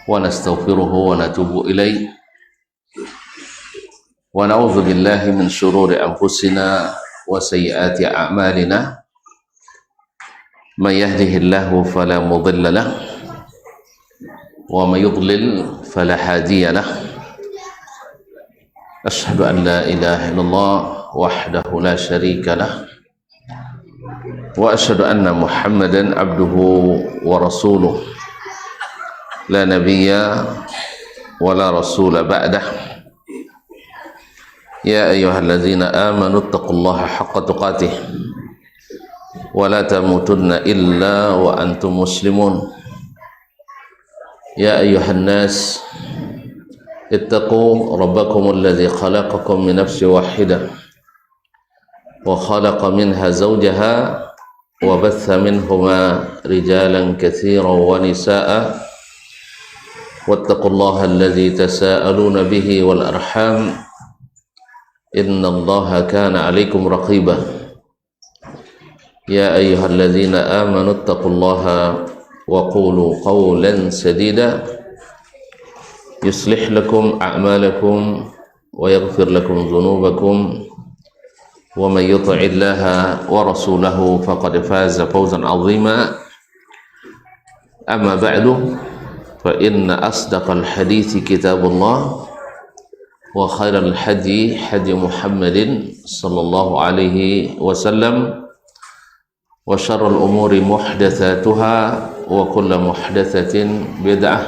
ونستغفره ونتوب إليه ونعوذ بالله من شرور أنفسنا وسيئات أعمالنا من يهده الله فلا مضل له ومن يضلل فلا هادي له أشهد أن لا إله إلا الله وحده لا شريك له وأشهد أن محمدا عبده ورسوله لا نبي ولا رسول بعده يا أيها الذين آمنوا اتقوا الله حق تقاته ولا تموتن إلا وأنتم مسلمون يا أيها الناس اتقوا ربكم الذي خلقكم من نفس واحدة وخلق منها زوجها وبث منهما رجالا كثيرا ونساء واتقوا الله الذي تساءلون به والأرحام إن الله كان عليكم رقيبا يا أيها الذين آمنوا اتقوا الله وقولوا قولا سديدا يصلح لكم أعمالكم ويغفر لكم ذنوبكم ومن يطع الله ورسوله فقد فاز فوزا عظيما أما بعد فإن أصدق الحديث كتاب الله وخير الحدي حدي محمد صلى الله عليه وسلم وشر الأمور محدثاتها وكل محدثة بدعة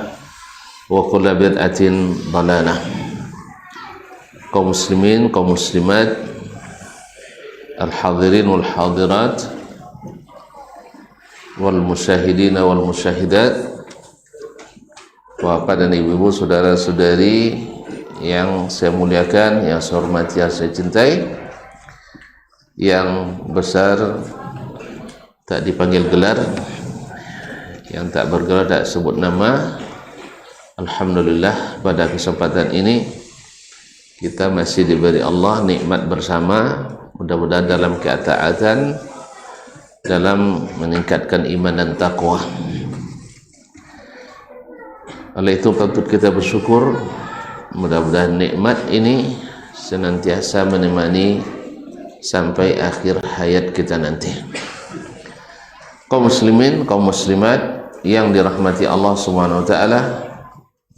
وكل بدعة ضلالة. Kaum muslimin, kaum muslimat, al-hadirin wal hadirat, wal musyahidin wal musyahidat, bapak dan ibu-ibu, saudara-saudari yang saya muliakan, yang saya hormati, yang saya cintai, yang besar tak dipanggil gelar, yang tak bergelar tak sebut nama. Alhamdulillah, pada kesempatan ini kita masih diberi Allah nikmat bersama, mudah-mudahan dalam ketaatan, dalam meningkatkan iman dan takwa. Oleh itu patut kita bersyukur, mudah-mudahan nikmat ini senantiasa menemani sampai akhir hayat kita nanti. Kaum muslimin, kaum muslimat yang dirahmati Allah Subhanahu wa taala,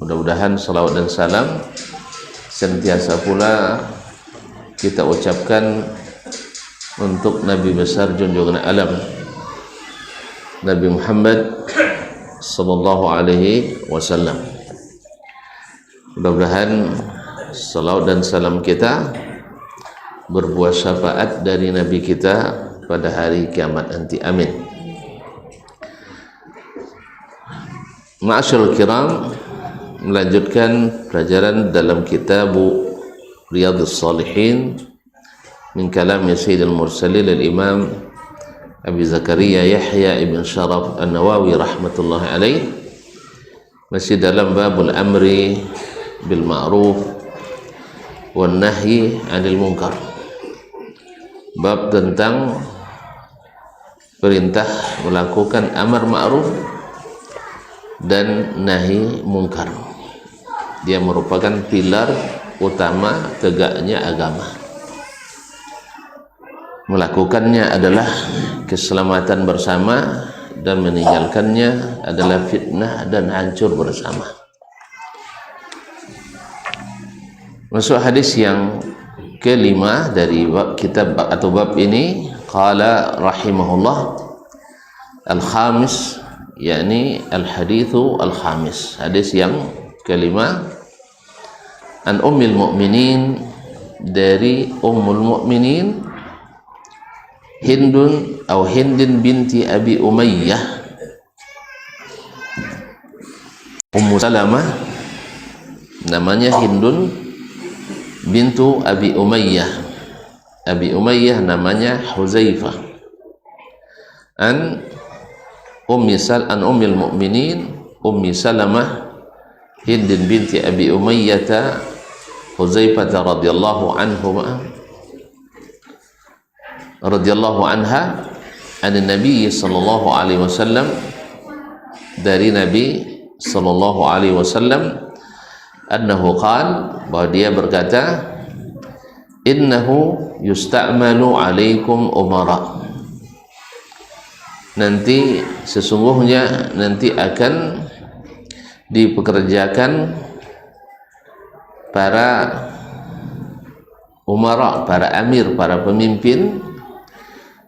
mudah-mudahan salawat dan salam senantiasa pula kita ucapkan untuk Nabi besar junjungan alam Nabi Muhammad sallallahu alaihi wasallam. Mudah-mudahan salawat dan salam kita berbuah syafaat dari Nabi kita pada hari kiamat nanti. Amin. Ma'asyiral kiram, melanjutkan pelajaran dalam kitab Riyadhus Shalihin min kalam Sayyidil Mursalin al-Imam Abi Zakaria Yahya ibn Sharaf An-Nawawi rahmatullahi alaih, masih dalam babul amri bil ma'ruf wan nahyi 'anil munkar, bab tentang perintah melakukan amar ma'ruf dan nahi munkar. Dia merupakan pilar utama tegaknya agama. Melakukannya adalah keselamatan bersama dan meninggalkannya adalah fitnah dan hancur bersama. Masuk hadis yang kelima dari kitab atau bab ini, qala rahimahullah al-khamis, yakni al-hadithu al-khamis, hadis yang kelima, an ummil mu'minin, dari ummul mu'minin Hindun atau Hindin binti Abi Umayyah, Ummu Salamah, namanya Hindun bintu Abi Umayyah. Abi Umayyah namanya Huzaifah. An ummil mu'minin Ummi Salamah Hindin binti Abi Umayyah Huzaifah radhiyallahu anha an Nabi sallallahu alaihi wasallam, dari Nabi sallallahu alaihi wasallam annahu qala, bahwa dia berkata, innahu yusta'malu alaikum umara, nanti sesungguhnya nanti akan dipekerjakan para umara, para amir, para pemimpin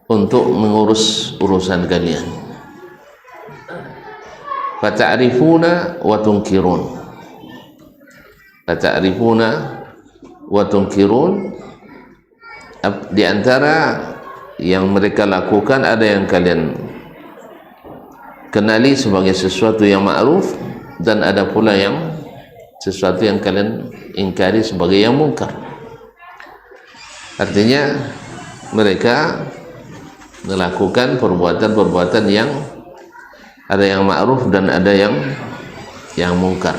untuk mengurus urusan kalian. Fata'rifuna wa tunkirun, fata'rifuna wa tunkirun. Di antara yang mereka lakukan ada yang kalian kenali sebagai sesuatu yang ma'ruf, dan ada pula yang sesuatu yang kalian ingkari sebagai yang mungkar. Artinya mereka melakukan perbuatan-perbuatan yang ada yang ma'ruf dan ada yang mungkar.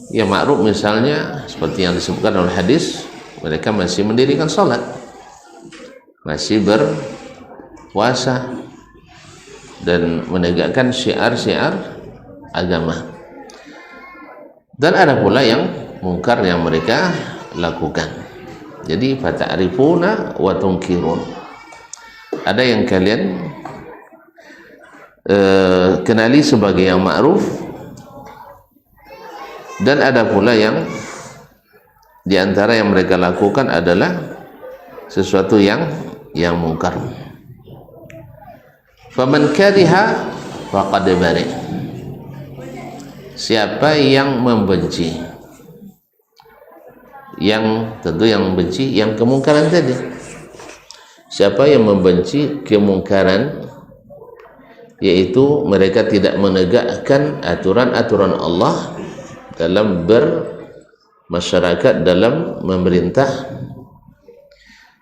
Yang ma'ruf misalnya seperti yang disebutkan oleh hadis, mereka masih mendirikan salat, masih berpuasa dan menegakkan syiar-syiar agama. Dan ada pula yang mungkar yang mereka lakukan. Jadi fata'rifuna wa tunkirun, ada yang kalian kenali sebagai yang ma'ruf, dan ada pula yang di antara yang mereka lakukan adalah sesuatu yang mungkar. Faman kariha faqad bari, siapa yang membenci, yang tentu yang membenci yang kemungkaran tadi, siapa yang membenci kemungkaran, yaitu mereka tidak menegakkan aturan-aturan Allah dalam bermasyarakat, dalam memerintah.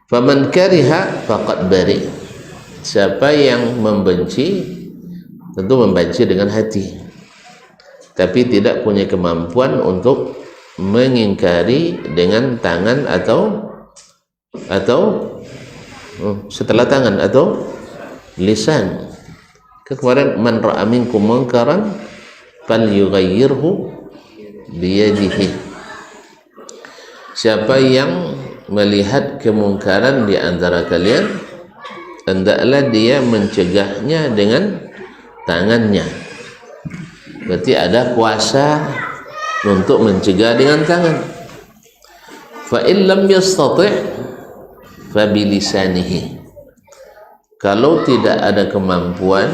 Faman kariha faqad bari, siapa yang membenci, tentu membenci dengan hati, tapi tidak punya kemampuan untuk mengingkari dengan tangan atau setelah tangan atau lisan. Kemarin, man ra'a minkum munkaran falyughayyirhu biyadihi, siapa yang melihat kemungkaran di antara kalian, hendaklah dia mencegahnya dengan tangannya. Berarti ada kuasa untuk mencegah dengan tangan. Fa in lam yastati' fa bilisanihi, kalau tidak ada kemampuan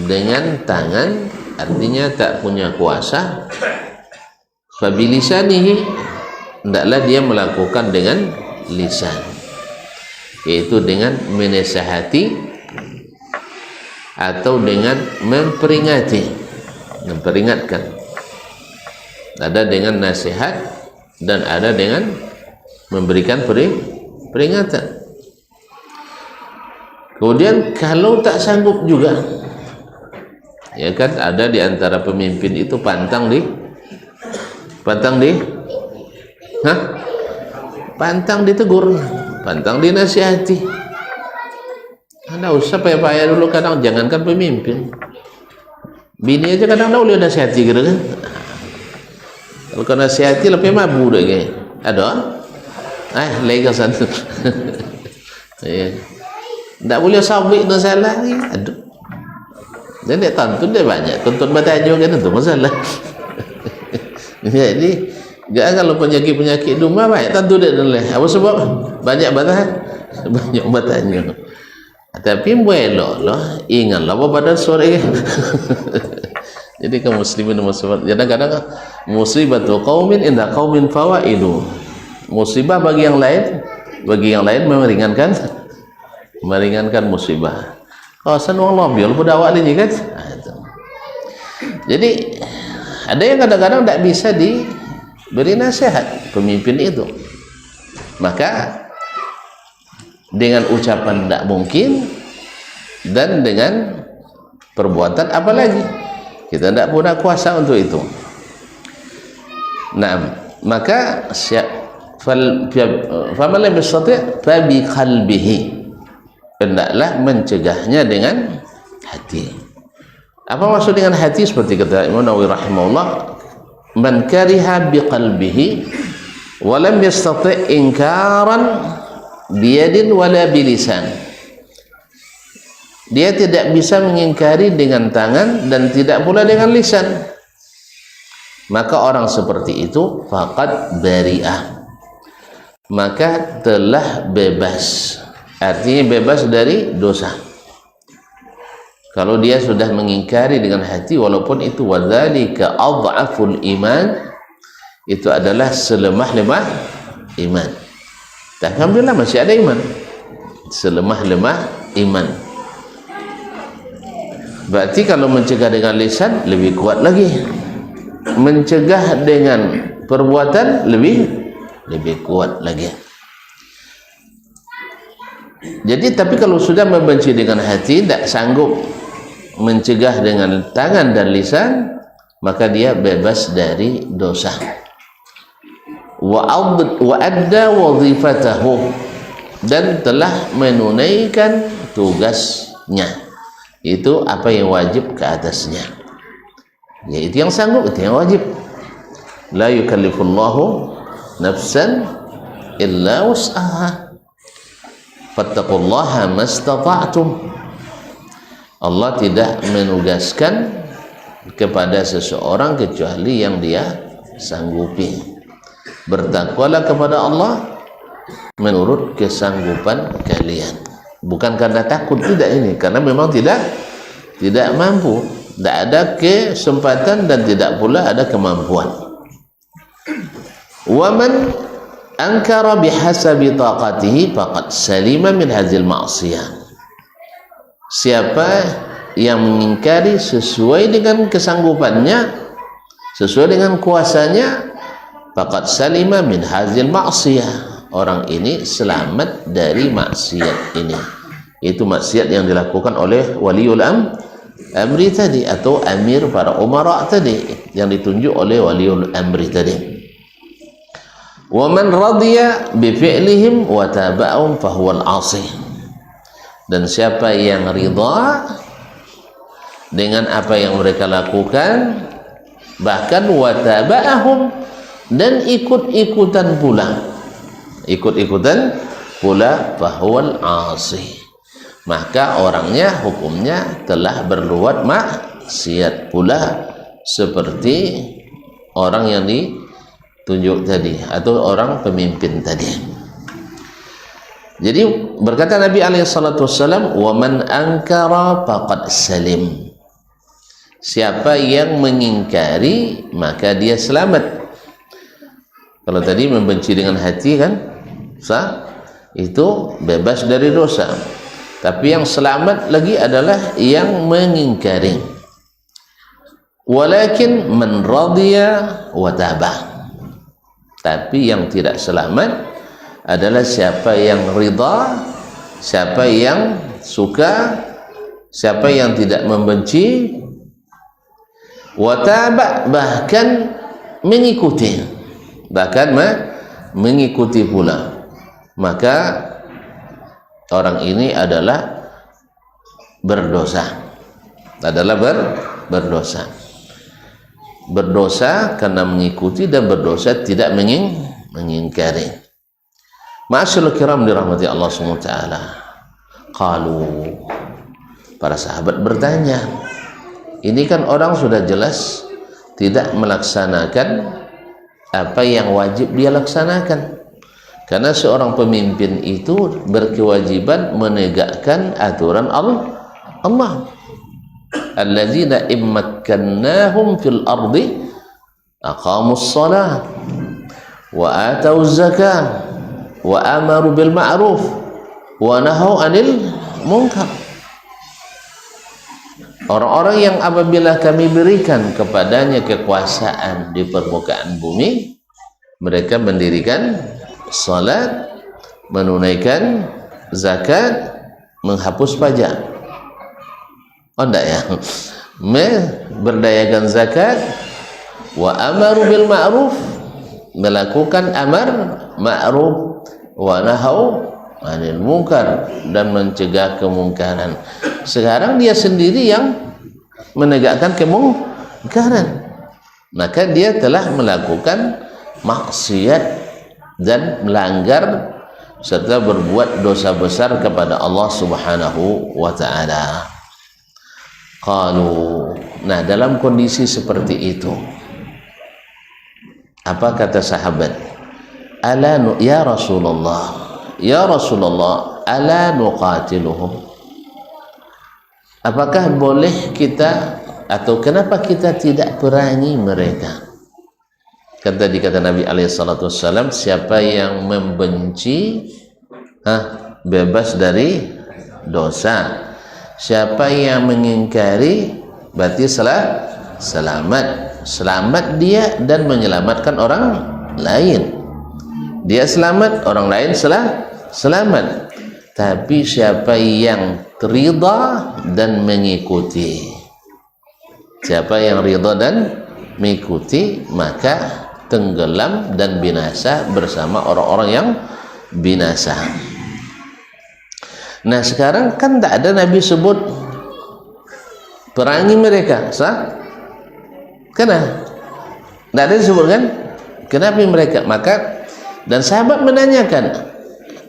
dengan tangan, artinya tak punya kuasa, fa bilisanihi, hendaklah dia melakukan dengan lisan, yaitu dengan menasihati atau dengan memperingatkan. Ada dengan nasihat dan ada dengan memberikan peringatan. Kemudian kalau tak sanggup juga, ya kan, ada di antara pemimpin itu pantang ditegur, pantang dinasihati. Anda usah payah-payah dulu, kadang jangankan pemimpin, bini aja kadang dah boleh nasihati gitu kan. Kalau kau nasihati lebih mabu dah kan. Ada? Lega sana. Ya. Tak boleh sabik tu salah ni. Aduh. Dia nak tuntut dia banyak. Tuntut bertanya kan itu masalah. Jadi, kalau penyakit-penyakit rumah baik tuntut dia dulu. Apa sebab? Banyak bertanya. Tapi bolehlah, ingatlah pada sore. Jadi kaum muslimin muslimat, kadang-kadang musibatu qaumin inda qaumin fawaidu, musibah bagi yang lain meringankan musibah. Oh, sanullah biar pada awak ni kan. Jadi ada yang kadang-kadang tak bisa diberi nasihat pemimpin itu, maka dengan ucapan tak mungkin, dan dengan perbuatan apalagi kita tidak punya kuasa untuk itu. Nah, maka faman lam yastati' fa bi qalbihi, hendaklah mencegahnya dengan hati. Apa maksud dengan hati? Seperti kata Imam Nawawi rahimahullah, man kariha biqalbihi wa lam yastati' inkaran biyadin wala bilisan. Dia tidak bisa mengingkari dengan tangan dan tidak pula dengan lisan. Maka orang seperti itu faqad bari'ah, maka telah bebas. Artinya bebas dari dosa. Kalau dia sudah mengingkari dengan hati, walaupun itu wadzalika adhaful iman, itu adalah selemah-lemah iman. Tapi alhamdulillah masih ada iman, selemah-lemah iman. Berarti kalau mencegah dengan lisan lebih kuat lagi, mencegah dengan perbuatan lebih kuat lagi. Jadi tapi kalau sudah membenci dengan hati, tidak sanggup mencegah dengan tangan dan lisan, maka dia bebas dari dosa. Wa adda wazifatahu, dan telah menunaikan tugasnya. Itu apa yang wajib ke atasnya, yaitu yang sanggup, itu yang wajib. La yukallifullahu nafsan illa wus'aha, fattaqullaha mastata'tum. Allah tidak menugaskan kepada seseorang kecuali yang dia sanggupi. Bertakwalah kepada Allah menurut kesanggupan kalian. Bukan karena takut, tidak, ini karena memang tidak mampu, tidak ada kesempatan dan tidak pula ada kemampuan. Wa man ankara bihasabi taqatihi faqad salima min hazil ma'siyah. Siapa yang mengingkari sesuai dengan kesanggupannya, sesuai dengan kuasanya, faqad salima min hazil ma'siyah, orang ini selamat dari maksiat ini. Itu maksiat yang dilakukan oleh waliul amri tadi, atau amir para umara tadi, yang ditunjuk oleh waliul amri tadi. Wa man radiya bi fi'lihim wa taba'ahum fa huwal 'asi. Dan siapa yang ridha dengan apa yang mereka lakukan, bahkan wa taba'ahum, dan ikut-ikutan pula fa huwal 'asi, maka orangnya hukumnya telah berbuat maksiat pula, seperti orang yang ditunjuk tadi atau orang pemimpin tadi. Jadi berkata Nabi SAW, wa man ankara faqad salim. Siapa yang mengingkari maka dia selamat. Kalau tadi membenci dengan hati kan sah, itu bebas dari dosa. Tapi yang selamat lagi adalah yang mengingkari. Walakin man radiya wa tabah. Tapi yang tidak selamat adalah siapa yang ridha, siapa yang suka, siapa yang tidak membenci, wa taba', bahkan mengikuti, mengikuti pula, maka orang ini adalah berdosa, berdosa karena mengikuti, dan berdosa tidak mengingkari. Ma'asyiral kiram dirahmati Allah SWT. Qalu, para sahabat bertanya, ini kan orang sudah jelas tidak melaksanakan apa yang wajib dia laksanakan, karena seorang pemimpin itu berkewajiban menegakkan aturan Allah. Alladzina immakkannahum fil ardi aqamus shalah wa atauz zakah wa amaru bil ma'ruf wa nahau 'anil munkar. Orang-orang yang apabila kami berikan kepadanya kekuasaan di permukaan bumi, mereka mendirikan salat, menunaikan zakat, menghapus pajak. Oh enggak ya? Berdayakan zakat, wa amaru bil ma'ruf, melakukan amar ma'ruf, wa nahau 'anil munkar, dan mencegah kemungkaran. Sekarang dia sendiri yang menegakkan kemungkaran, maka dia telah melakukan maksiat dan melanggar serta berbuat dosa besar kepada Allah Subhanahu wa taala. Qalu, nah dalam kondisi seperti itu apa kata sahabat? Ya Rasulullah, ala nuqatiluhum, apakah boleh kita atau kenapa kita tidak perangi mereka? Kata Nabi SAW, siapa yang membenci bebas dari dosa, siapa yang mengingkari berarti selamat dia dan menyelamatkan orang lain. Dia selamat, orang lain selamat. Tapi siapa yang ridha dan mengikuti, siapa yang ridha dan mengikuti, maka tenggelam dan binasa bersama orang-orang yang binasa. Nah sekarang kan tak ada Nabi sebut perangi mereka, sah? Kenapa? Tak ada disebutkan kenapa mereka? Maka dan sahabat menanyakan,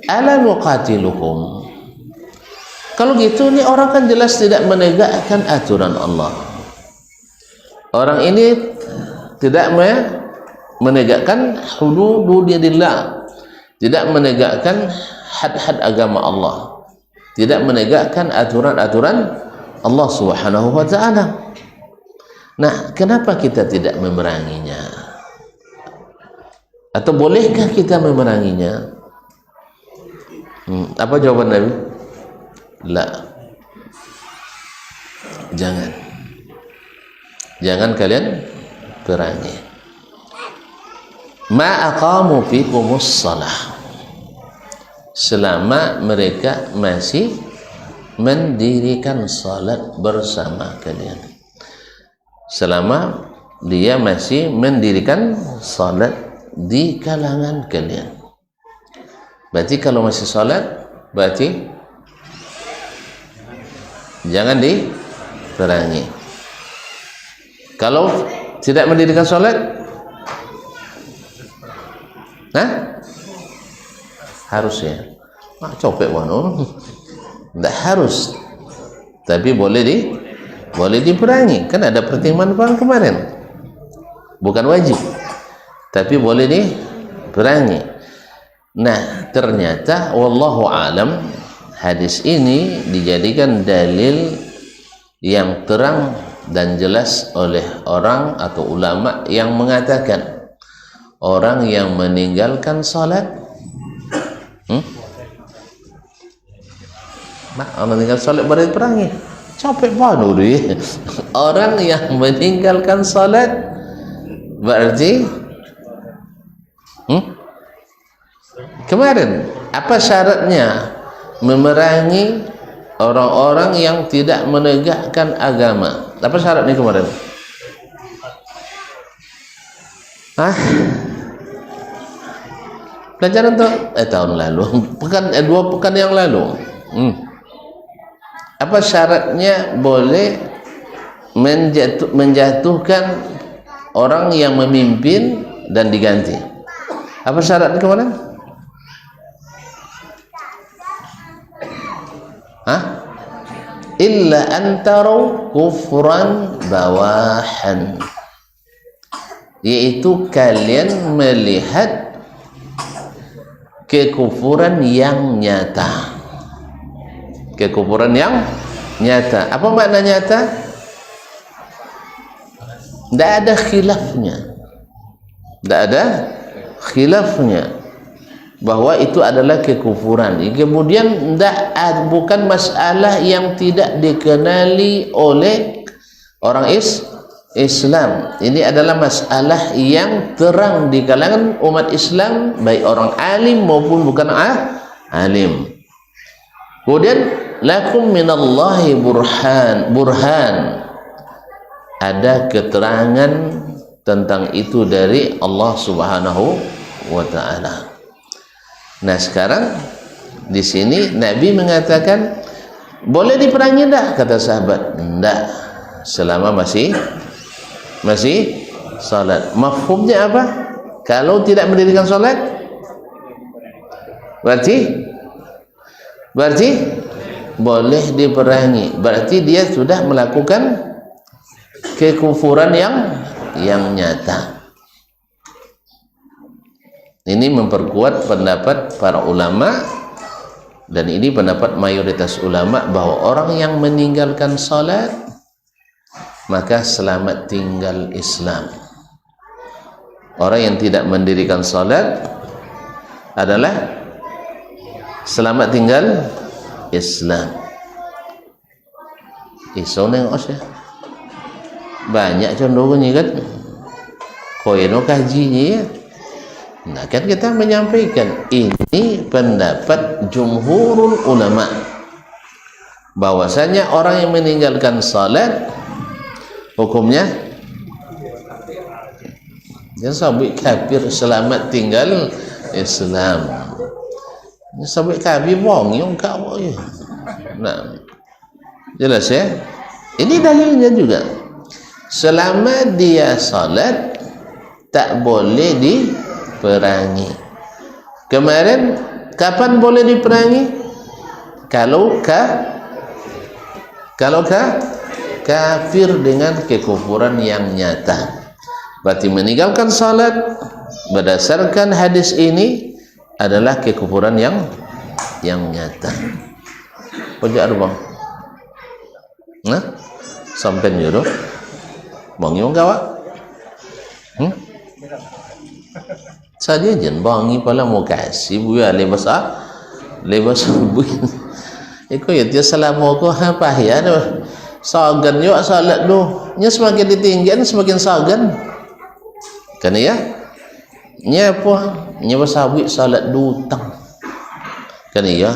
ala nuqatiluhum, kalau gitu nih orang kan jelas tidak menegakkan aturan Allah. Orang ini tidak menegakkan hududillah, tidak menegakkan had-had agama Allah, tidak menegakkan aturan-aturan Allah Subhanahu wa taala. Nah, kenapa kita tidak memeranginya? Atau bolehkah kita memeranginya? Apa jawaban Nabi? La, jangan kalian perangi. Ma aqamu fikumus shalah, selama mereka masih mendirikan salat bersama kalian, selama dia masih mendirikan salat di kalangan kalian. Berarti kalau masih salat, berarti jangan diperangi. Kalau tidak mendirikan salat, harus ya. Copek wano. Tidak harus, tapi boleh diperangi. Kan ada pertimbangan kemarin, bukan wajib, tapi boleh diperangi. Nah ternyata wallahu alam, hadis ini dijadikan dalil yang terang dan jelas oleh orang atau ulama yang mengatakan orang yang meninggalkan salat, orang meninggal salat berarti perangi. Capek panu dia. Orang yang meninggalkan salat berarti kemarin apa syaratnya memerangi orang-orang yang tidak menegakkan agama? Apa syaratnya kemarin? Pelajaran tuh tahun lalu, dua pekan yang lalu. Apa syaratnya boleh menjatuhkan orang yang memimpin dan diganti? Apa syaratnya kemarin? Illa antaru kufran bawahan, yaitu kalian melihat kekufuran yang nyata. Kekufuran yang nyata. Apa makna nyata? Tidak ada khilafnya. Tidak ada khilafnya bahwa itu adalah kekufuran. Kemudian bukan masalah yang tidak dikenali oleh orang Islam. Ini adalah masalah yang terang di kalangan umat Islam, baik orang alim maupun bukan alim. Kemudian lakum minallahi burhan, ada keterangan tentang itu dari Allah Subhanahu wa taala. Nah sekarang di sini Nabi mengatakan boleh diperangi enggak? Kata sahabat, enggak. selama masih salat. Mafhumnya apa? Kalau tidak mendirikan salat berarti boleh diperangi. Berarti dia sudah melakukan kekufuran yang nyata. Ini memperkuat pendapat para ulama, dan ini pendapat mayoritas ulama, bahwa orang yang meninggalkan salat maka selamat tinggal Islam. Orang yang tidak mendirikan salat adalah selamat tinggal Islam. Iso nengok saya banyak contohnya kan, koino kajinya ya. Nah kan kita menyampaikan ini pendapat jumhurul ulama, bahwasanya orang yang meninggalkan salat hukumnya dia sabit kafir, selamat tinggal Islam. Dia sabit kafir wong yang kau ya. Nah, jelas ya. Ini dalilnya juga. Selama dia salat tak boleh diperangi. Kemarin kapan boleh diperangi? Kalau kafir dengan kekufuran yang nyata. Berarti meninggalkan salat berdasarkan hadis ini adalah kekufuran yang nyata. Pojok bang. Nah, sampai nyuruh bang yung gawa. Saja jen bangi pala mo kasih buya lebas buya. Iko ya dia selama ko ha pahya sagan yo salat do. Nya semakin ditinggian semakin sagan. Kan ya? Nya apa? Nya sawi salat dutang. Kan ya?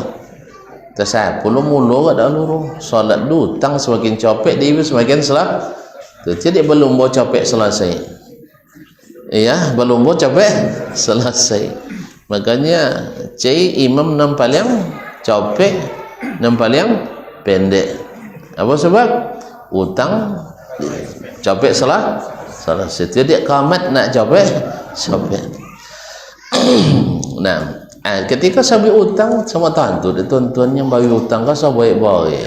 Tasap mulu ada luru salat dutang semakin capek dia semakin salah. Jadi belum mau capek selesai. Ya, belum mau capek selesai. Makanya imam nampak yang capek, nampak yang pendek. Apa sebab? Utang capek selesai. Jadi kamat nak capek. Nah, ketika sabi utang sama tantu, tuan-tuan yang bagi utang kau so baik-baik.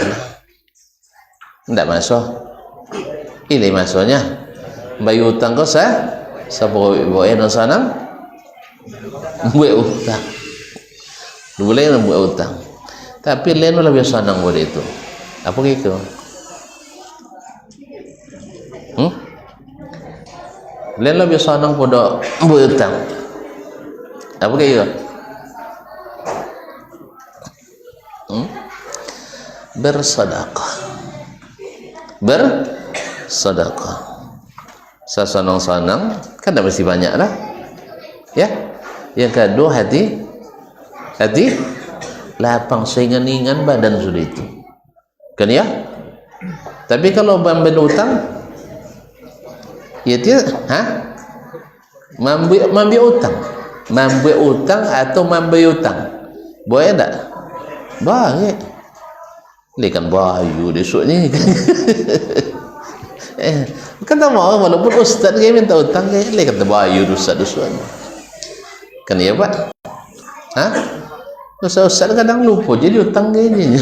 Tidak masuk. Ini maksudnya bagi utang kau baik-baik dan sana buat utang. Boleh nak buat utang. Tapi lain lebih senang buat itu. Apa gitu? Lain lebih senang pada buat utang. Apa gitu? Bersedekah. Sesenang-senang kan tak mesti banyak lah ya. Yang kedua hati lapang seingan-ingan badan sudah itu kan ya. Tapi kalau ambil utang ya dia mambil utang atau mambil utang boleh tak? Boleh. Ini kan bayu besok ni kan tak mau walaupun ustaz dia minta utang dia kata bayu ustaz kan ya pak. Ustaz kadang lupa jadi utang gini.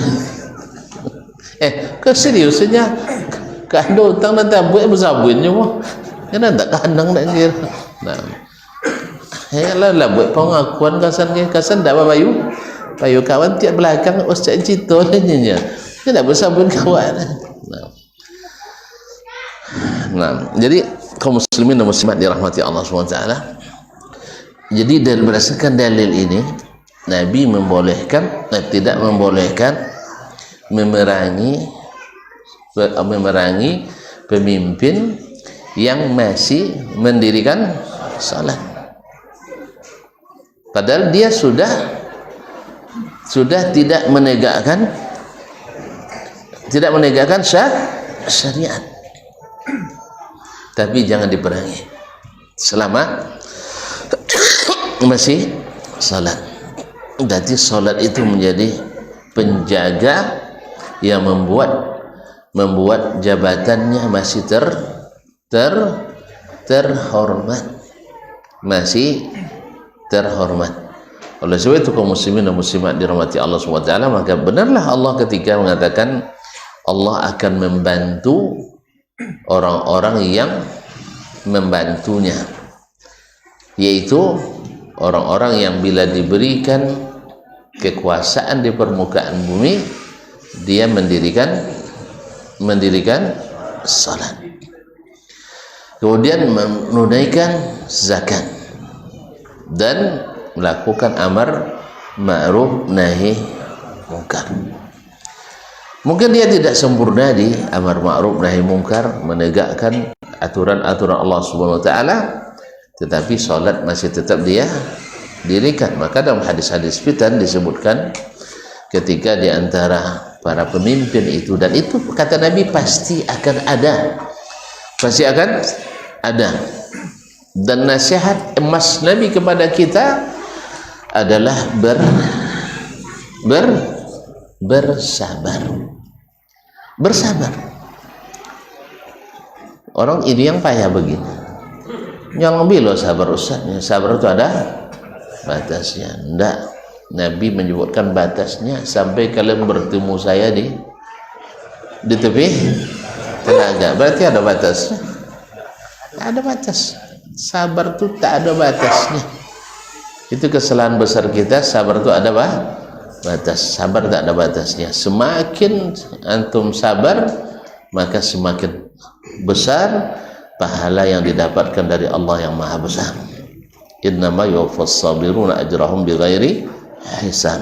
Keseriusnya kan ada utang nanti buat bersabun semua kan tak kandang nak kira. Nah lah buat pengakuan kasan tak apa bayu kawan tiap belakang ustaz cito nya dia tak bersabun kawan. Nah, jadi kaum muslimin dan muslimat dirahmati Allah SWT. Jadi berdasarkan dalil ini Nabi membolehkan dan tidak membolehkan memerangi pemimpin yang masih mendirikan salat. Padahal dia sudah tidak menegakkan syariat. Tapi jangan diperangi selama masih salat. Jadi salat itu menjadi penjaga yang membuat membuat jabatannya masih terhormat, masih terhormat. Oleh sebab itu kaum muslimin dan muslimat dirahmati Allah SWT, maka benarlah Allah ketika mengatakan Allah akan membantu orang-orang yang membantunya, yaitu orang-orang yang bila diberikan kekuasaan di permukaan bumi, dia mendirikan salat, kemudian menunaikan zakat, dan melakukan amar ma'ruf nahi mungkar. Mungkin dia tidak sempurna di amar ma'ruf nahi mungkar, menegakkan aturan-aturan Allah Subhanahu wa taala, tetapi salat masih tetap dia dirikan. Maka dalam hadis-hadis fitan disebutkan ketika di antara para pemimpin itu, dan itu kata Nabi pasti akan ada, dan nasihat emas Nabi kepada kita adalah bersabar. Orang ini yang payah begini, jangan bilang sabar Ustaznya. Sabar itu ada batasnya. Enggak, Nabi menyebutkan batasnya. Sampai kalian bertemu saya di tepi telaga, berarti ada batasnya. Ada batas. Sabar itu tak ada batasnya. Itu kesalahan besar kita. Sabar itu ada batas. Sabar tak ada batasnya. Semakin antum sabar, maka semakin besar pahala yang didapatkan dari Allah yang maha besar. Innama yuwaffas sabiruna ajrahum bighairi hisab.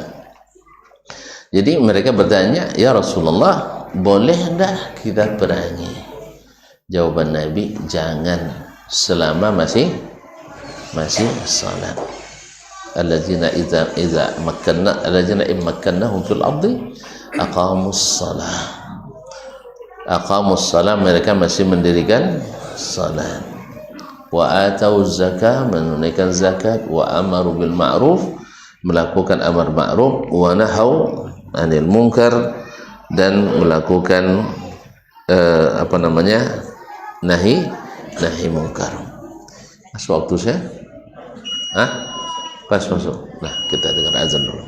Jadi mereka bertanya, ya Rasulullah, boleh dah kita perangi? Jawaban Nabi, jangan selama masih salat. Alladzina idza makkannahum fil ardi aqamus salah, mereka masih mendirikan salat. Wa atauz zakah, menunaikan zakat. Wa amaru bil ma'ruf, melakukan amar ma'ruf. Wa nahau anil munkar, dan melakukan nahi munkar. Pas waktu saya pas masuk. Nah, kita dengar azan dulu.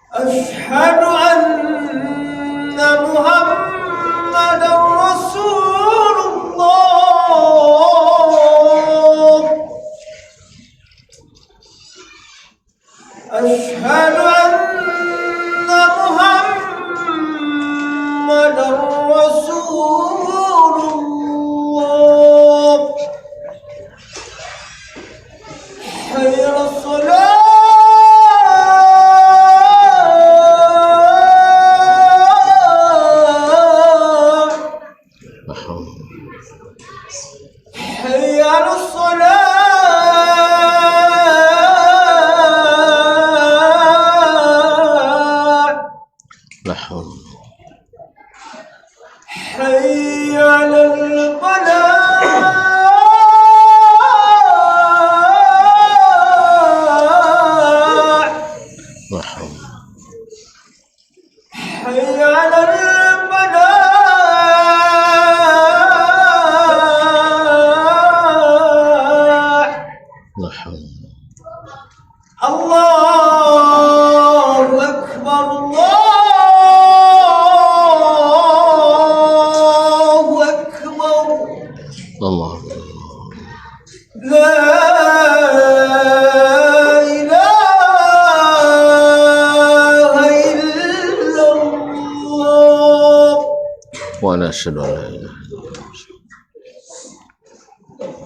أشهد أن محمدا رسول الله أشهد أن محمدا رسول الله حي على الصلاة حي على الصلاة لا حول حي على الفلاح La haula. Allahu Akbar, Allahu Akbar. Allah. La ilaha illallah. Wa nashhadu an la ilaha illallah.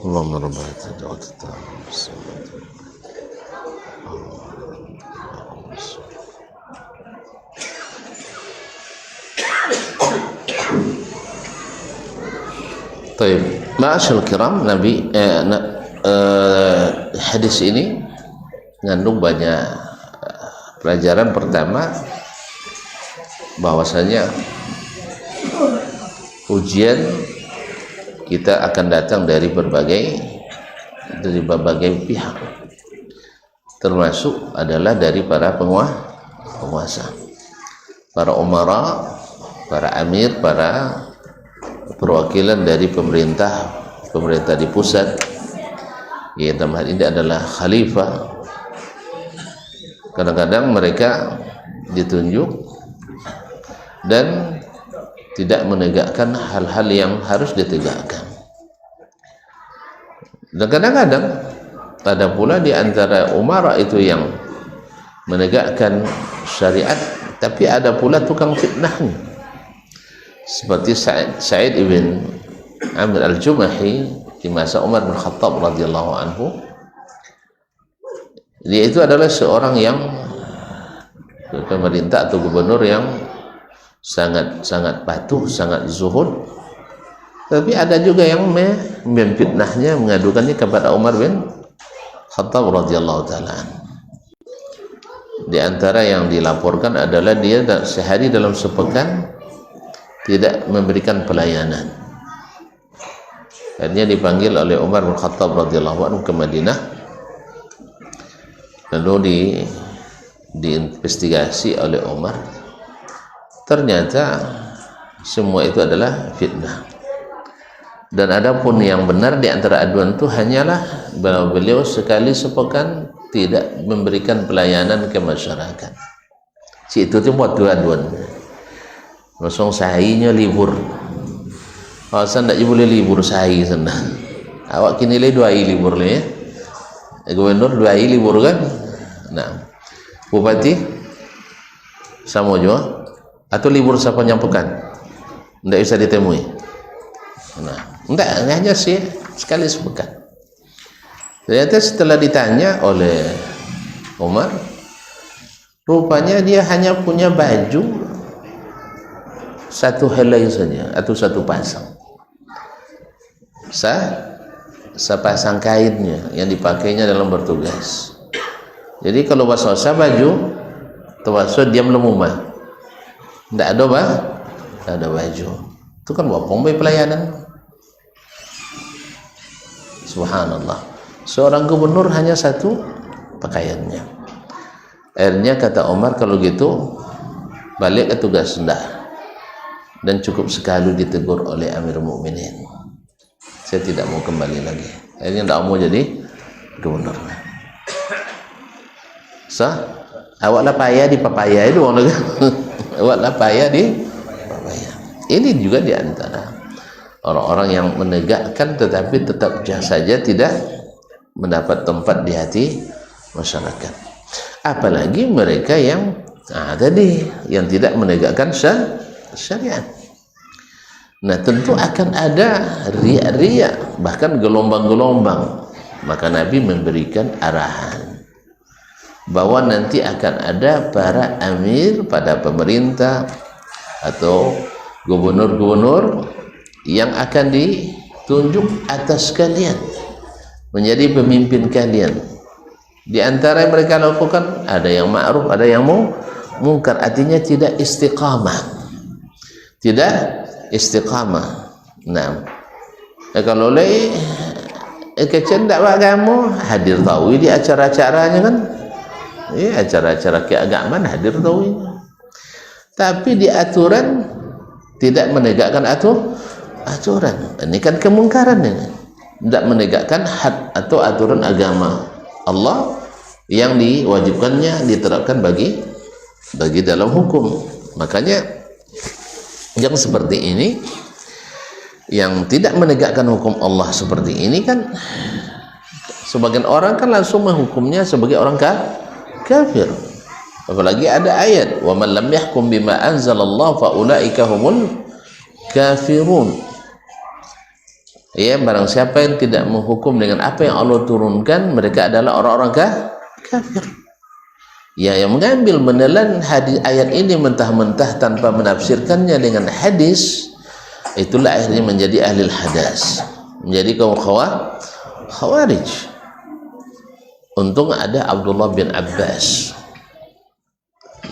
Allahumma rabbana taqabbal Taib. Ma'asyal kiram, hadis ini mengandung banyak pelajaran. Pertama, bahwasanya ujian kita akan datang dari berbagai pihak, termasuk adalah dari para penguasa, para umara, para amir, para perwakilan dari pemerintah di pusat. Ya, dalam hal ini adalah khalifah. Kadang-kadang mereka ditunjuk dan tidak menegakkan hal-hal yang harus ditegakkan. Dan kadang-kadang ada pula di antara umara itu yang menegakkan syariat, tapi ada pula tukang fitnahnya, seperti Sa'id ibn Amr al-Jumahi di masa Umar bin Khattab radhiyallahu anhu. Dia itu adalah seorang yang pemerintah atau gubernur yang sangat patuh, sangat zuhud, tapi ada juga yang memfitnahnya, mengadukannya kepada Umar bin Khattab radhiyallahu taala. Di antara yang dilaporkan adalah dia sehari dalam sepekan tidak memberikan pelayanan. Akhirnya dipanggil oleh Umar bin Khattab radhiyallahu anhu ke Madinah, lalu diinvestigasi oleh Umar. Ternyata semua itu adalah fitnah. Dan adapun yang benar di antara aduan itu hanyalah bahwa beliau sekali sepekan tidak memberikan pelayanan ke masyarakat. Si itu tuh buat aduan. Langsung sahinya libur. Alasan tak boleh libur sahi sana. Awak kini le 2 hari libur le ya. Gubernur 2 hari libur kan. Nah, bupati sama juga. Atau libur siapa nyampekan. Tidak bisa ditemui. Nah, tidak hanya sih sekali sepekan. Ternyata setelah ditanya oleh Umar, rupanya dia hanya punya baju satu helai saja atau satu pasang. Sepasang kainnya yang dipakainya dalam bertugas. Jadi kalau basah baju, termasuk dia melemumah. Tidak ada tidak ada baju. Itu kan wapong bayi pelayanan. Subhanallah. Seorang gubernur hanya satu pakaiannya. Akhirnya kata Umar, kalau gitu balik ke tugas dah. Dan cukup sekali ditegur oleh Amir Mukminin. Saya tidak mau kembali lagi. Akhirnya tidak mau jadi gubernur. Awaklah payah di papaya itu, awaklah payah di papaya. Ini juga di antara orang-orang yang menegakkan tetapi tetap saja tidak mendapat tempat di hati masyarakat. Apalagi mereka yang tadi yang tidak menegakkan syariat. Nah, tentu akan ada riak-riak, bahkan gelombang-gelombang. Maka Nabi memberikan arahan bahwa nanti akan ada para amir pada pemerintah atau gubernur-gubernur yang akan ditunjuk atas kalian menjadi pemimpin kalian. Di antara yang mereka lakukan ada yang ma'ruf, ada yang mungkar, artinya tidak istiqamah. Tidak istiqamah. Nah, kalau kecendak kamu hadir tahu di acara-acaranya kan, ya acara-acara keagamaan hadir tahu. Tapi di aturan tidak menegakkan aturan. Ini kan kemungkaran ini. tidak menegakkan had atau aturan agama Allah yang diwajibkannya diterapkan bagi dalam hukum. Makanya yang seperti ini, yang tidak menegakkan hukum Allah seperti ini kan, sebagian orang kan langsung menghukumnya sebagai orang kafir. Apalagi ada ayat, wa man lam yahkum bima anzalallahu fa ulaika humul kafirun. Ya, barang siapa yang tidak menghukum dengan apa yang Allah turunkan, mereka adalah orang-orang kafir. Ya, yang mengambil menelan hadis ayat ini mentah-mentah tanpa menafsirkannya dengan hadis, itulah akhirnya menjadi ahli hadas, menjadi kaum khawarij. Untung ada Abdullah bin Abbas,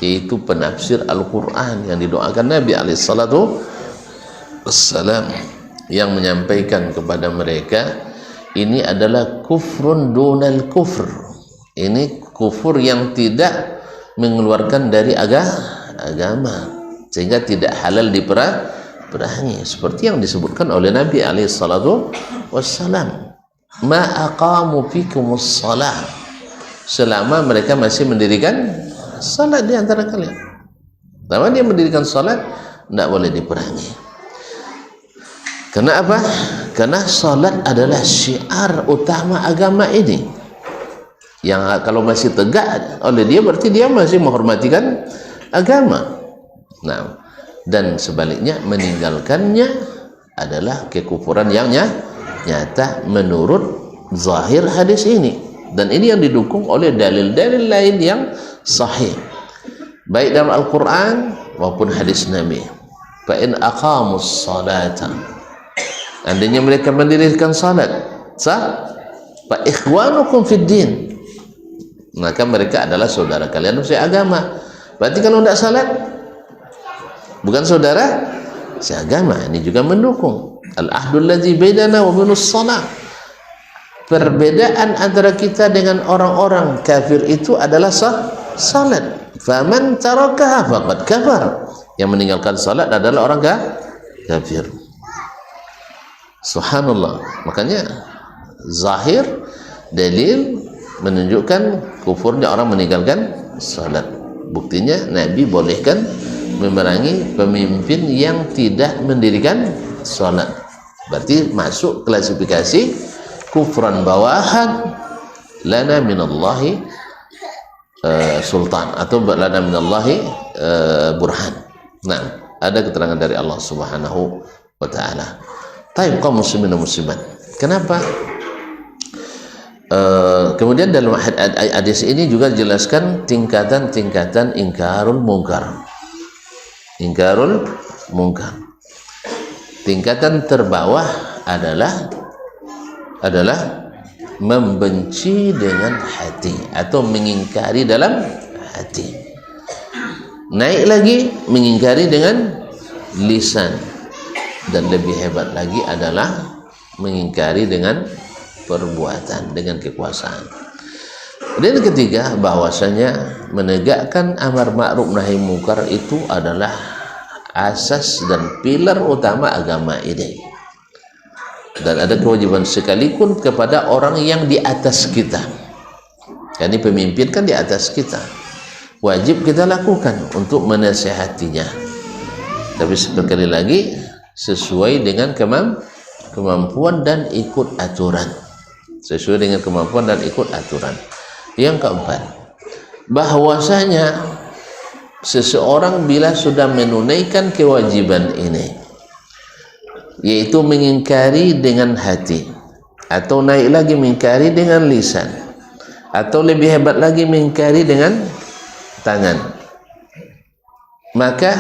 yaitu penafsir Al-Quran yang didoakan Nabi alaihissalatu wassalam, yang menyampaikan kepada mereka ini adalah kufrun dunal kufr, ini kufur yang tidak mengeluarkan dari agama, sehingga tidak halal diperangi, seperti yang disebutkan oleh Nabi alaihissalatu wassalam, ma aqamu fikumus salah, selama mereka masih mendirikan salat di antara kalian. Selama dia mendirikan salat, tidak boleh diperangi. Karena apa? Karena salat adalah syiar utama agama ini, yang kalau masih tegak oleh dia, berarti dia masih menghormatikan agama. Nah, dan sebaliknya meninggalkannya adalah kekufuran yang nyata menurut zahir hadis ini, dan ini yang didukung oleh dalil-dalil lain yang sahih, baik dalam Al-Quran maupun hadis Nabi. Fa in aqamus salata, andainya mereka mendirikan salat, fa ikhwanukum fid din, maka mereka adalah saudara kalian seagama. Berarti kalau tidak salat bukan saudara seagama. Ini juga mendukung al-ahdul ladzi bainana wa bainus shalah. Perbedaan antara kita dengan orang-orang kafir itu adalah salat. Faman tarakaha faqad kafar. Yang meninggalkan salat adalah orang kafir. Subhanallah. Makanya zahir dalil menunjukkan kufurnya orang meninggalkan salat. Buktinya Nabi bolehkan memerangi pemimpin yang tidak mendirikan salat. Berarti masuk klasifikasi kufran bawahan, lana minallahi sultan, atau lana minallahi burhan. Nah, ada keterangan dari Allah Subhanahu wa taala. Taib kaum muslimin dan muslimat. Kenapa? Kemudian dalam hadis ini juga dijelaskan tingkatan-tingkatan ingkarul munkar. Ingkarul munkar. Tingkatan terbawah adalah membenci dengan hati atau mengingkari dalam hati. Naik lagi mengingkari dengan lisan, dan lebih hebat lagi adalah mengingkari dengan perbuatan, dengan kekuasaan. Dan ketiga, bahwasanya menegakkan amar ma'ruf nahi munkar itu adalah asas dan pilar utama agama ini, dan ada kewajiban sekalipun kepada orang yang di atas kita. Ini pemimpin kan di atas kita, wajib kita lakukan untuk menasihatinya, tapi sekali lagi sesuai dengan kemampuan dan ikut aturan. Sesuai dengan kemampuan dan ikut aturan. Yang keempat, bahwasanya seseorang bila sudah menunaikan kewajiban ini, yaitu mengingkari dengan hati, atau naik lagi mengingkari dengan lisan, atau lebih hebat lagi mengingkari dengan tangan, maka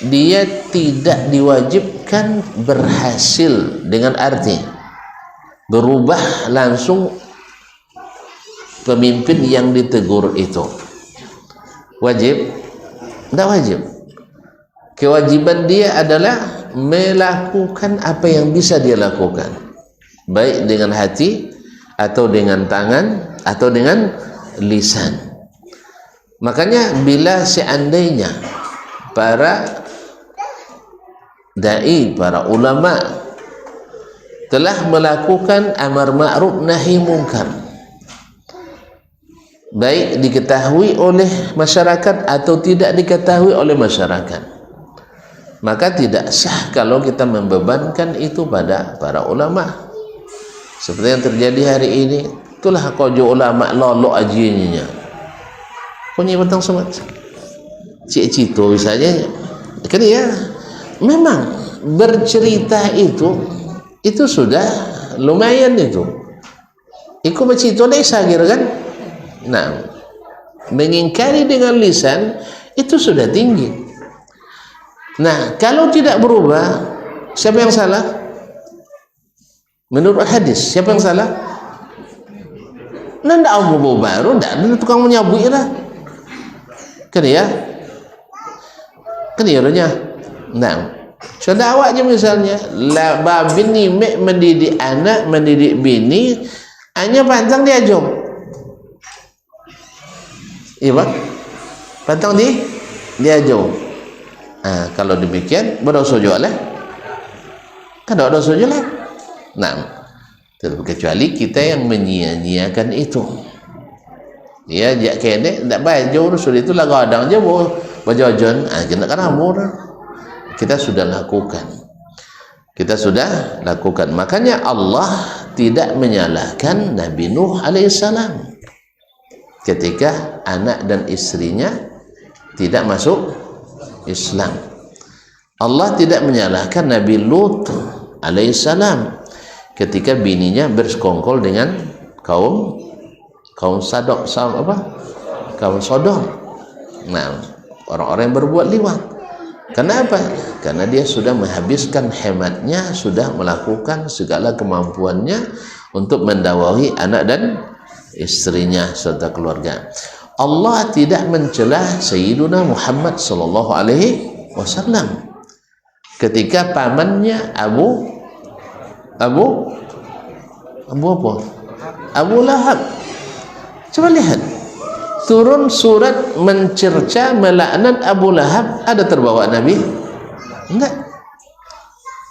dia tidak diwajibkan berhasil dengan arti berubah langsung pemimpin yang ditegur itu. Wajib? Tidak wajib. Kewajiban dia adalah melakukan apa yang bisa dia lakukan, baik dengan hati, atau dengan tangan, atau dengan lisan. Makanya bila seandainya para dai, para ulama telah melakukan amar ma'ruf nahi munkar, baik diketahui oleh masyarakat atau tidak diketahui oleh masyarakat, maka tidak sah kalau kita membebankan itu pada para ulama. Seperti yang terjadi hari ini, itulah kojo ulama lolok ajinya punya batang semat cik-cik tu misalnya kan, ya memang bercerita itu sudah lumayan itu bercerita desa kira kan. Nah, mengingkari dengan lisan itu sudah tinggi. Nah, kalau tidak berubah, siapa yang salah? Menurut hadis, siapa yang salah? Nanda Abu baru, nanda tukang menyabui lah. Kan ya? Kan ya rohnya. Nah, contoh awak je misalnya, la babin ni mendidik anak, mendidik bini, hanya pantang dia jom. Iya bang, pantang dia jom. Kalau demikian berdosa juga lah. Kan ada dosa juga lah. Nah, kecuali kita yang menyia-nyiakan itu. Ya, jak kene ndak baik jauh sudah itu lagu adang je berjajan, kena kan amur. Kita sudah lakukan. Makanya Allah tidak menyalahkan Nabi Nuh alaihissalam ketika anak dan istrinya tidak masuk Islam. Allah tidak menyalahkan Nabi Lut alaihissalam ketika bininya bersekongkol dengan kaum Sodom. Nah, orang-orang yang berbuat liwat. Kenapa? Karena dia sudah menghabiskan hematnya, sudah melakukan segala kemampuannya untuk mendakwahi anak dan istrinya serta keluarga. Allah tidak mencela Sayyiduna Muhammad sallallahu alaihi wasallam ketika pamannya Abu Lahab. Coba lihat, turun surat mencerca melaknat Abu Lahab, ada terbawa Nabi? Enggak.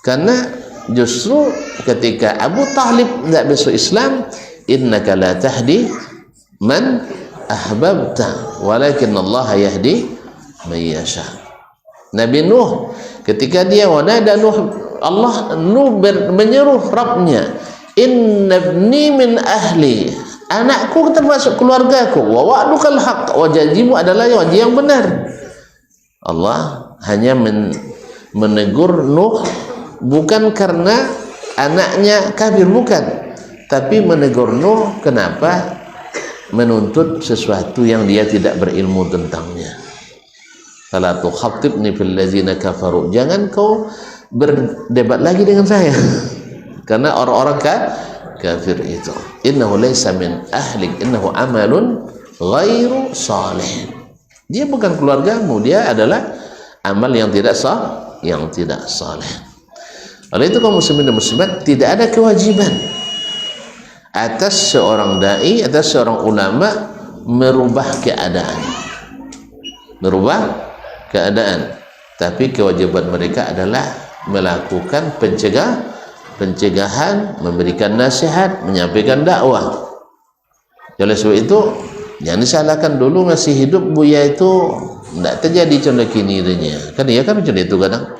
Karena justru ketika Abu Talib tidak masuk Islam, innaka la tahdi man ahbabta walakin Allah yahdi man yasha. Nabi Nuh ketika dia wanada Nuh menyeru Rabbnya, innabni min ahli, anakku termasuk keluargaku, wa wa'dukal haq, wa janjimu adalah janji yang benar. Allah hanya menegur Nuh bukan karena anaknya kafir, bukan, tapi menegur Nuh kenapa menuntut sesuatu yang dia tidak berilmu tentangnya. Fala tukhattibni fil ladzina kafaru, jangan kau berdebat lagi dengan saya karena orang-orang kafir itu. Innahu laysa min ahlik, innahu amalun ghairu salih. Dia bukan keluargamu, dia adalah amal yang tidak saleh. Oleh itu kaum muslimin dan muslimat, tidak ada kewajiban atas seorang dai, atas seorang ulama merubah keadaan, tapi kewajiban mereka adalah melakukan pencegahan, memberikan nasihat, menyampaikan dakwah. Oleh sebab itu jangan disalahkan, dulu masih hidup Buya itu tidak terjadi contoh kininya. Kan dia kan macam itu kadang.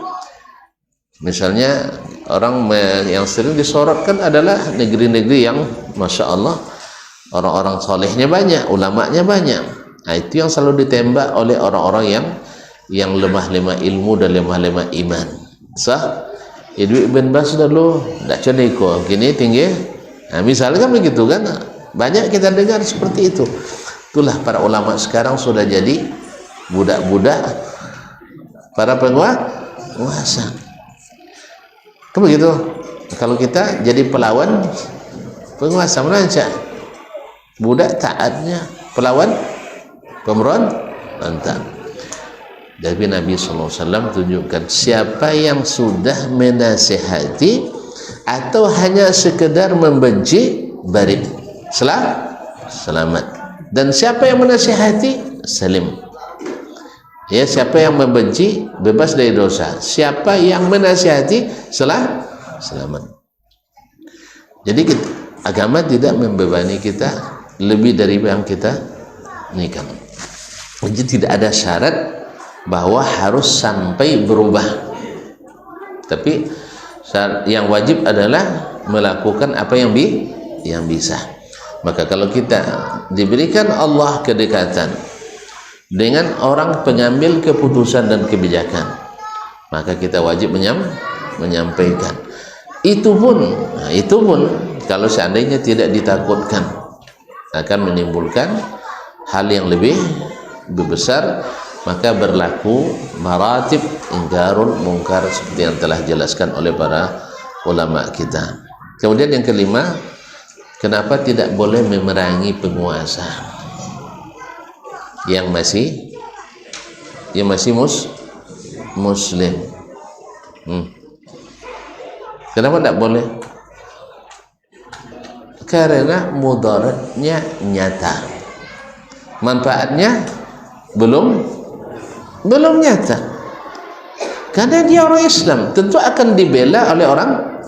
Misalnya orang yang sering disorotkan adalah negeri-negeri yang Masya Allah orang-orang solehnya banyak, ulamanya banyak. Nah, itu yang selalu ditembak oleh orang-orang yang lemah-lemah ilmu dan lemah-lemah iman. Sah? Idwi bin Bas dulu tidak coneko, kini tinggi. Nah, misalnya kan begitu kan, banyak kita dengar seperti itu. Itulah para ulama sekarang sudah jadi budak-budak para penguasa. Kan begitu. Kalau kita jadi pelawan penguasa, merancak budak taatnya, pelawan pemberontak. Jadi Nabi SAW tunjukkan siapa yang sudah menasihati atau hanya sekedar membenci, bari, selamat. Dan siapa yang menasihati, salim. Ya, siapa yang membenci bebas dari dosa. Siapa yang menasihati selamat. Jadi agama tidak membebani kita lebih dari yang kita nikah. Jadi tidak ada syarat bahwa harus sampai berubah. Tapi yang wajib adalah melakukan apa yang bisa. Maka kalau kita diberikan Allah kedekatan dengan orang pengambil keputusan dan kebijakan, maka kita wajib menyampaikan. Itu pun kalau seandainya tidak ditakutkan akan menimbulkan hal yang lebih besar, maka berlaku maratib ingkarul munkar seperti yang telah dijelaskan oleh para ulama kita. Kemudian yang kelima, kenapa tidak boleh memerangi penguasa yang masih muslim? Kenapa tidak boleh? Karena mudaratnya nyata, manfaatnya belum nyata. Karena dia orang Islam, tentu akan dibela oleh orang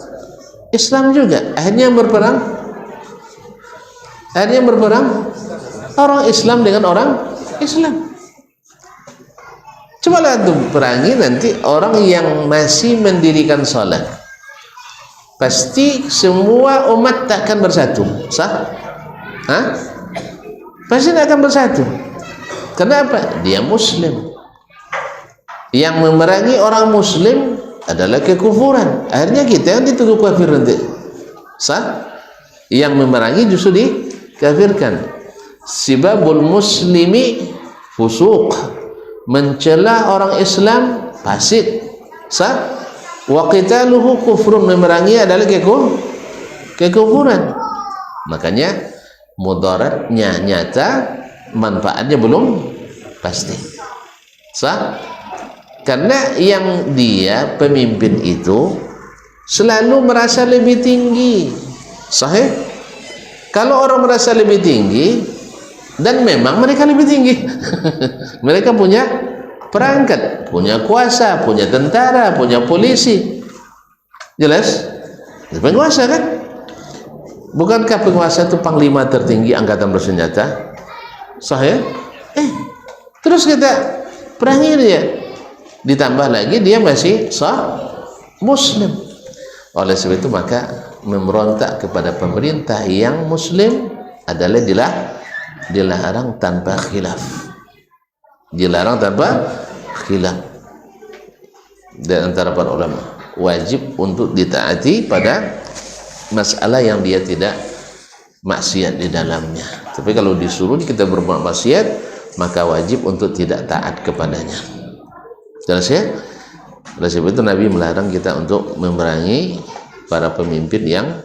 Islam juga. Akhirnya berperang orang Islam dengan orang Islam. Coba lah perangi nanti orang yang masih mendirikan salat. Pasti semua umat tak akan bersatu, sah? Pasti tak akan bersatu. Kenapa? Dia Muslim. Yang memerangi orang Muslim adalah kekufuran. Akhirnya kita yang dituduh kafir nanti, sah? Yang memerangi justru dikafirkan. Sibabul muslimi fusuq, mencela orang Islam fasik, sah? Wa qitaluhu kufrun, memerangi adalah kekufuran. Makanya mudaratnya nyata, manfaatnya belum pasti, sah? Karena yang dia pemimpin itu selalu merasa lebih tinggi, sahih? Kalau orang merasa lebih tinggi, dan memang mereka lebih tinggi mereka punya perangkat, punya kuasa, punya tentara, punya polisi, jelas penguasa kan? Bukankah penguasa itu panglima tertinggi angkatan bersenjata, sahih? Terus kita perangi dia, ditambah lagi dia masih sah Muslim. Oleh sebab itu maka memberontak kepada pemerintah yang Muslim adalah dilarang tanpa khilaf. Dilarang tanpa khilaf. Dan antara para ulama, wajib untuk ditaati pada masalah yang dia tidak maksiat di dalamnya. Tapi kalau disuruh kita berbuat maksiat, maka wajib untuk tidak taat kepadanya. Jelas ya? Oleh sebab itu Nabi melarang kita untuk memerangi para pemimpin yang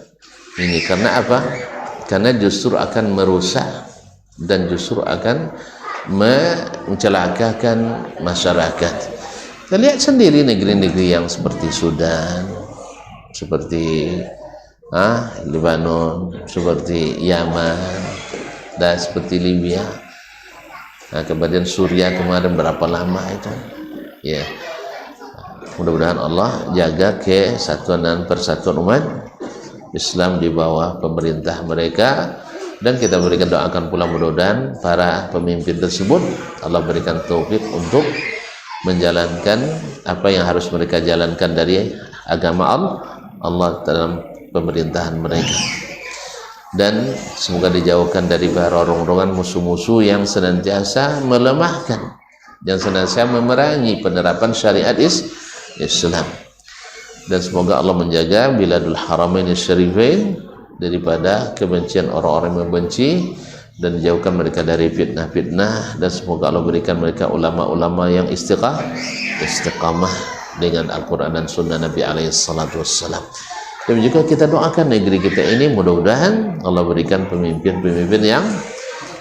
ini. Karena apa? Karena justru akan merusak dan justru akan mencelakakan masyarakat. Kita lihat sendiri negeri-negeri yang seperti Sudan, seperti Lebanon, seperti Yaman, dan seperti Libya. Kemudian Suriah kemarin berapa lama itu? Ya, mudah-mudahan Allah jaga kesatuan dan persatuan umat Islam di bawah pemerintah mereka. Dan kita berikan doakan pula mudah-mudahan para pemimpin tersebut Allah berikan taufik untuk menjalankan apa yang harus mereka jalankan dari agama Allah dalam pemerintahan mereka. Dan semoga dijauhkan dari para rongrongan musuh-musuh yang senantiasa melemahkan, yang senantiasa memerangi penerapan syariat Islam. Dan semoga Allah menjaga Biladul Haramain Syarifain daripada kebencian orang-orang yang membenci, dan dijauhkan mereka dari fitnah-fitnah. Dan semoga Allah berikan mereka ulama-ulama yang istiqamah dengan Al-Quran dan Sunnah Nabi SAW. Dan juga kita doakan negeri kita ini mudah-mudahan Allah berikan pemimpin-pemimpin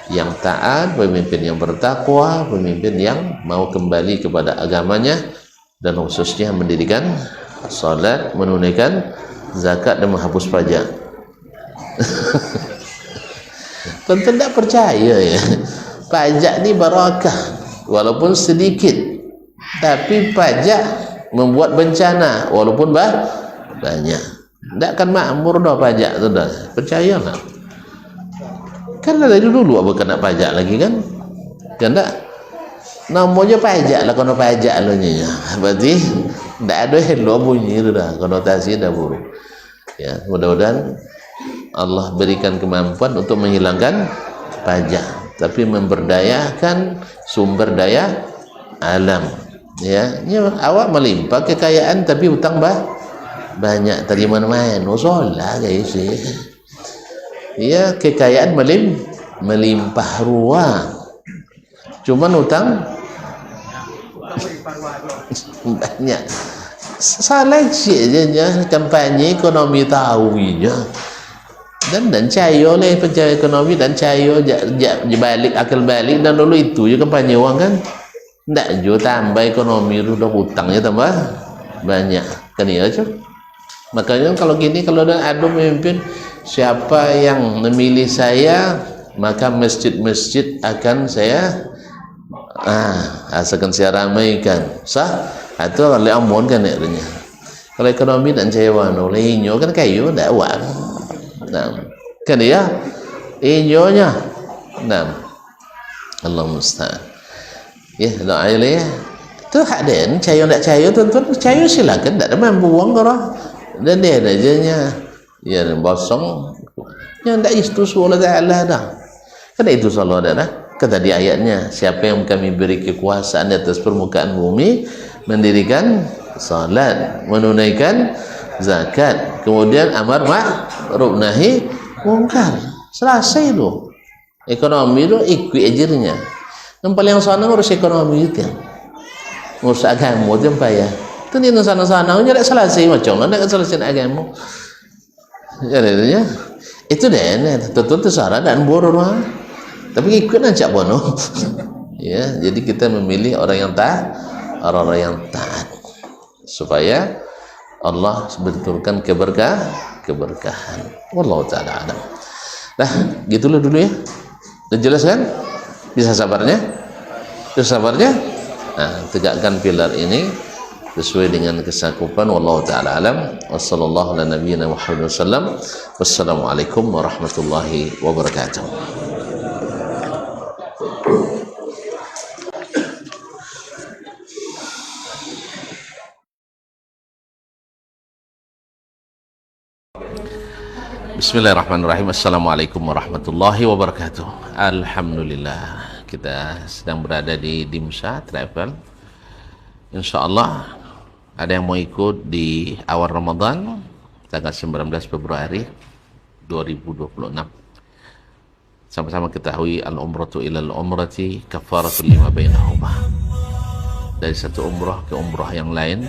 yang taat, pemimpin yang bertakwa, pemimpin yang mau kembali kepada agamanya, dan khususnya mendirikan salat, menunaikan zakat, dan menghapus pajak. Tentu tidak percaya ya, pajak ini barakah walaupun sedikit, tapi pajak membuat bencana walaupun banyak. Tidak akan makmur dah pajak tu dah. Percayalah. Kan dari dulu apa kena pajak lagi kan? Kan tak? Namanya pajak lah kono pajak lo nya. Berarti tidak ada hello bunyi tu dah. Konotasi dah buruk. Ya, mudah-mudahan Allah berikan kemampuan untuk menghilangkan pajak, tapi memberdayakan sumber daya alam. Ya, awak melimpah kekayaan tapi hutang banyak tadi mana-mana. Solah guys. Ya, kekayaan melimpah ruah. Cuman hutang banyak. Salah sih aja kampanye ekonomi tahunya. Dan cayo oleh pencari ekonomi dan cayo balik akal balik dan dulu itu je kampanye uang kan. Tidak juga tambah ekonomi udah hutangnya tambah banyak kan ya aja. Makanya kalau gini kalau ada memimpin siapa yang memilih saya maka masjid-masjid akan saya asalkan saya ramaikan sah atau oleh amon kan ya. Kalau ekonomi dan cayawan oleh inyo kan kayu tidak uang. Nah, kan ya inyonya. Nah, Allah musta'an. Ya, doa ya. Tu hak den cayo tak cayo tuan-tuan cayo silakan tak ada mampu uang kau. Dan dia aja nya. Ya bosong. Yang tak itu Allah Taala dah. Kan itu salah dah. Kata di ayatnya, siapa yang kami beri kekuasaan di atas permukaan bumi mendirikan salat, menunaikan zakat, kemudian amar ma'ruf nahi mungkar. Selesai itu. Ekonomi itu ikut ajirnya. Yang paling sana urus ekonomi itu. Urus agama itu payah. Itu ni sana-sana nya tak selesai macam mana nak selesai agama. Ya, itu deh, tentu syarat dan buruk. Tapi ikut aja bono. Ya, jadi kita memilih orang yang taat supaya Allah betulkan keberkahan. Wallahu taala alam. Nah, gitulah dulu ya. Sudah jelas kan? Bisa sabarnya? Nah, tegakkan pilar ini sesuai dengan kesakupan. Wallahu taala alam. Wassallallahu ala nabiyyina Muhammad wasallam. Wassalamualaikum warahmatullahi wabarakatuh. Bismillahirrahmanirrahim. Assalamualaikum warahmatullahi wabarakatuh. Alhamdulillah, kita sedang berada di Dimsha Travel. InsyaAllah ada yang mau ikut di awal Ramadan tanggal 19 Februari 2026. Sama-sama ketahui al-umratu ilal umrati kafaratul lima bainahuma. Dari satu umrah ke umrah yang lain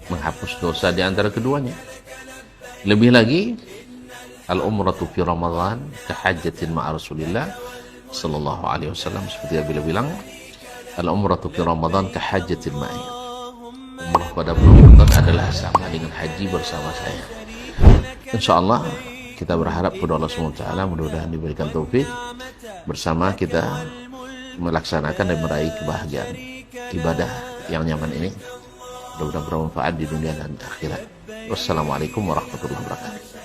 menghapus dosa di antara keduanya. Lebih lagi, al-umratu fi Ramadan kahajjatin ma'a Rasulillah sallallahu alaihi wasallam, seperti yang beliau bilang, al-umratu fi Ramadan kahajjatin ma'i. Umrah pada bulan Ramadan adalah sama dengan haji bersama saya. Insyaallah kita berharap kepada Allah SWT mudah-mudahan diberikan taufik bersama kita melaksanakan dan meraih kebahagiaan ibadah yang nyaman ini. Mudah-mudahan bermanfaat di dunia dan akhirat. Wassalamualaikum warahmatullahi wabarakatuh.